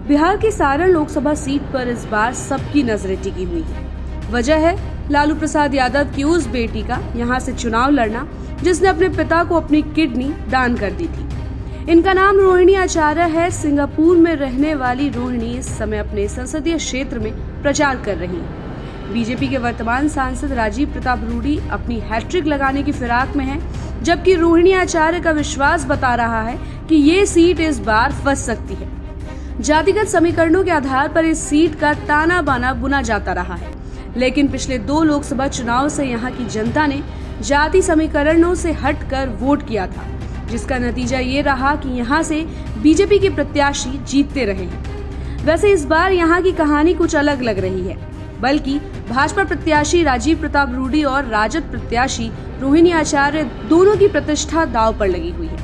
बिहार की सारण लोकसभा सीट पर इस बार सबकी नजरें टिकी हुई है। वजह है लालू प्रसाद यादव की उस बेटी का यहाँ से चुनाव लड़ना जिसने अपने पिता को अपनी किडनी दान कर दी थी। इनका नाम रोहिणी आचार्य है। सिंगापुर में रहने वाली रोहिणी इस समय अपने संसदीय क्षेत्र में प्रचार कर रही है। बीजेपी के वर्तमान सांसद राजीव प्रताप रूडी अपनी हैट्रिक लगाने की फिराक में है, जबकि रोहिणी आचार्य का विश्वास बता रहा है कि ये सीट इस बार फंस सकती है। जातिगत समीकरणों के आधार पर इस सीट का ताना बाना बुना जाता रहा है, लेकिन पिछले 2 लोकसभा चुनाव से यहाँ की जनता ने जाति समीकरणों से हटकर वोट किया था, जिसका नतीजा ये रहा कि यहाँ से बीजेपी के प्रत्याशी जीतते रहे हैं। वैसे इस बार यहाँ की कहानी कुछ अलग लग रही है, बल्कि भाजपा प्रत्याशी राजीव प्रताप रूडी और राजद प्रत्याशी रोहिणी आचार्य दोनों की प्रतिष्ठा दांव पर लगी हुई है।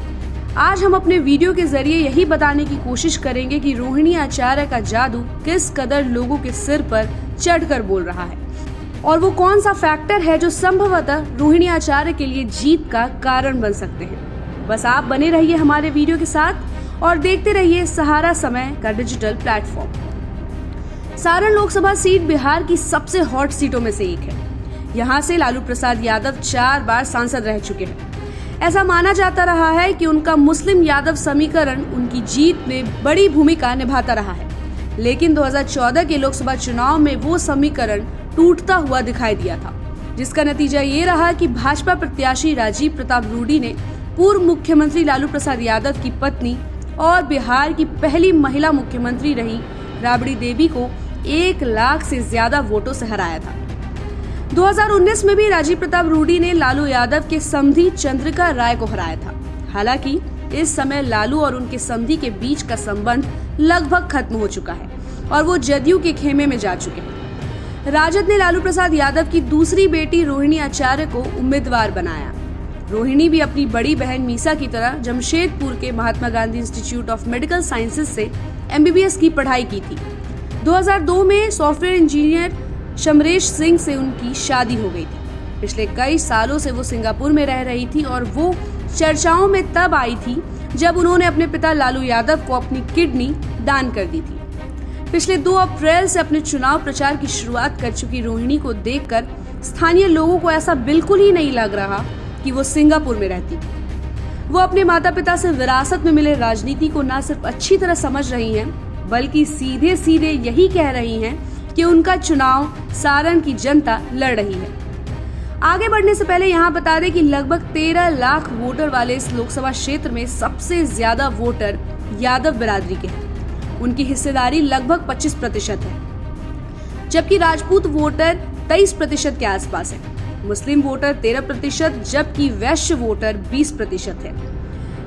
आज हम अपने वीडियो के जरिए यही बताने की कोशिश करेंगे कि रोहिणी आचार्य का जादू किस कदर लोगों के सिर पर चढ़कर बोल रहा है और वो कौन सा फैक्टर है जो संभवतः रोहिणी आचार्य के लिए जीत का कारण बन सकते हैं। बस आप बने रहिए हमारे वीडियो के साथ और देखते रहिए सहारा समय का digital platform. Saran Lok Sabha seat Bihar की सबसे हॉट सीटों में से एक है। यहाँ से लालू प्रसाद यादव 4 बार सांसद रह चुके हैं। ऐसा माना जाता रहा है कि उनका मुस्लिम यादव समीकरण उनकी जीत में बड़ी भूमिका निभाता रहा है, लेकिन 2014 के लोकसभा चुनाव में वो समीकरण टूटता हुआ दिखाई दिया था, जिसका नतीजा ये रहा कि भाजपा प्रत्याशी राजीव प्रताप रूडी ने पूर्व मुख्यमंत्री लालू प्रसाद यादव की पत्नी और बिहार की पहली महिला मुख्यमंत्री रही राबड़ी देवी को 1 लाख से ज्यादा वोटों से हराया था। 2019 में भी राजीव प्रताप रूडी ने लालू यादव के समधी चंद्रिका राय को हराया था। हालांकि इस समय लालू और उनके समधी के बीच का संबंध लगभग खत्म हो चुका है और वो जदयू के खेमे में जा चुके हैं। राजद ने लालू प्रसाद यादव की दूसरी बेटी रोहिणी आचार्य को उम्मीदवार बनाया। रोहिणी भी अपनी बड़ी बहन मीसा की तरह जमशेदपुर के Mahatma Gandhi Institute of Medical Sciences से MBBS की पढ़ाई की थी। 2002 में सॉफ्टवेयर इंजीनियर शमरेश सिंह से उनकी शादी हो गई थी। पिछले कई सालों से वो सिंगापुर में रह रही थी और वो चर्चाओं में तब आई थी जब उन्होंने अपने पिता लालू यादव को अपनी किडनी दान कर दी थी। पिछले 2 अप्रैल से अपने चुनाव प्रचार की शुरुआत कर चुकी रोहिणी को देखकर स्थानीय लोगों को ऐसा बिल्कुल ही नहीं लग रहा कि वो सिंगापुर में रहती थी। वो अपने माता पिता से विरासत में मिले राजनीति को न सिर्फ अच्छी तरह समझ रही हैं, बल्कि सीधे सीधे यही कह रही हैं कि उनका चुनाव सारण की जनता लड़ रही है। आगे बढ़ने से पहले यहाँ बता दें कि लगभग 13 लाख वोटर वाले इस लोकसभा क्षेत्र में सबसे ज्यादा वोटर यादव बिरादरी के हैं। उनकी हिस्सेदारी लगभग 25% है, जबकि राजपूत वोटर 23% के आसपास है। मुस्लिम वोटर 13%, जबकि वैश्य वोटर 20% है।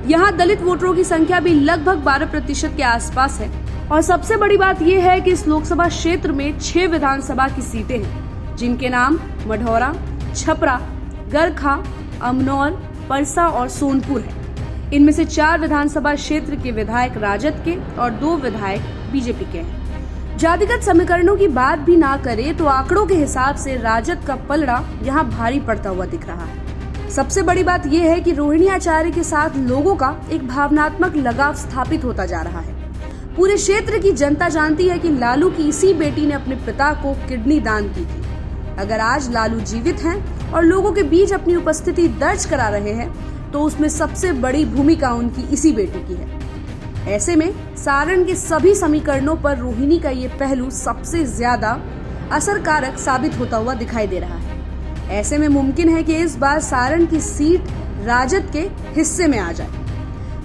यहाँ दलित वोटरों की संख्या भी लगभग 12% के आसपास है। और सबसे बड़ी बात यह है कि इस लोकसभा क्षेत्र में 6 विधानसभा की सीटें हैं, जिनके नाम मढ़ौरा, छपरा, गरखा, अमनौर, परसा और सोनपुर है। इनमें से 4 विधानसभा क्षेत्र के विधायक राजद के और 2 विधायक बीजेपी के हैं। जातिगत समीकरणों की बात भी ना करें तो आंकड़ों के हिसाब से राजद का पलड़ा यहाँ भारी पड़ता हुआ दिख रहा है। सबसे बड़ी बात यह है कि रोहिणी आचार्य के साथ लोगों का एक भावनात्मक लगाव स्थापित होता जा रहा है। पूरे क्षेत्र की जनता जानती है कि लालू की इसी बेटी ने अपने पिता को किडनी दान की थी। अगर आज लालू जीवित हैं और लोगों के बीच अपनी उपस्थिति दर्ज करा रहे हैं, तो उसमें सबसे बड़ी भूमिका उनकी इसी बेटी की है। ऐसे में सारण के सभी समीकरणों पर रोहिणी का ये पहलू सबसे ज्यादा असरकारक साबित होता हुआ दिखाई दे रहा है। ऐसे में मुमकिन है कि इस बार सारण की सीट राजद के हिस्से में आ जाए।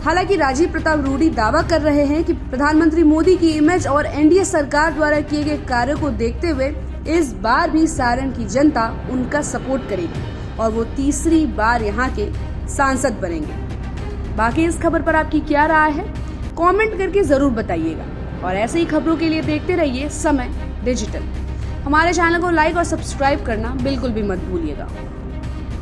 हालांकि राजीव प्रताप रूडी दावा कर रहे हैं कि प्रधानमंत्री मोदी की इमेज और NDA सरकार द्वारा किए गए कार्यों को देखते हुए इस बार भी सारण की जनता उनका सपोर्ट करेगी और वो तीसरी बार यहाँ के सांसद बनेंगे। बाकी इस खबर पर आपकी क्या राय है, कमेंट करके जरूर बताइएगा और ऐसे ही खबरों के लिए देखते रहिए समय डिजिटल। हमारे चैनल को लाइक और सब्सक्राइब करना बिल्कुल भी मत भूलिएगा।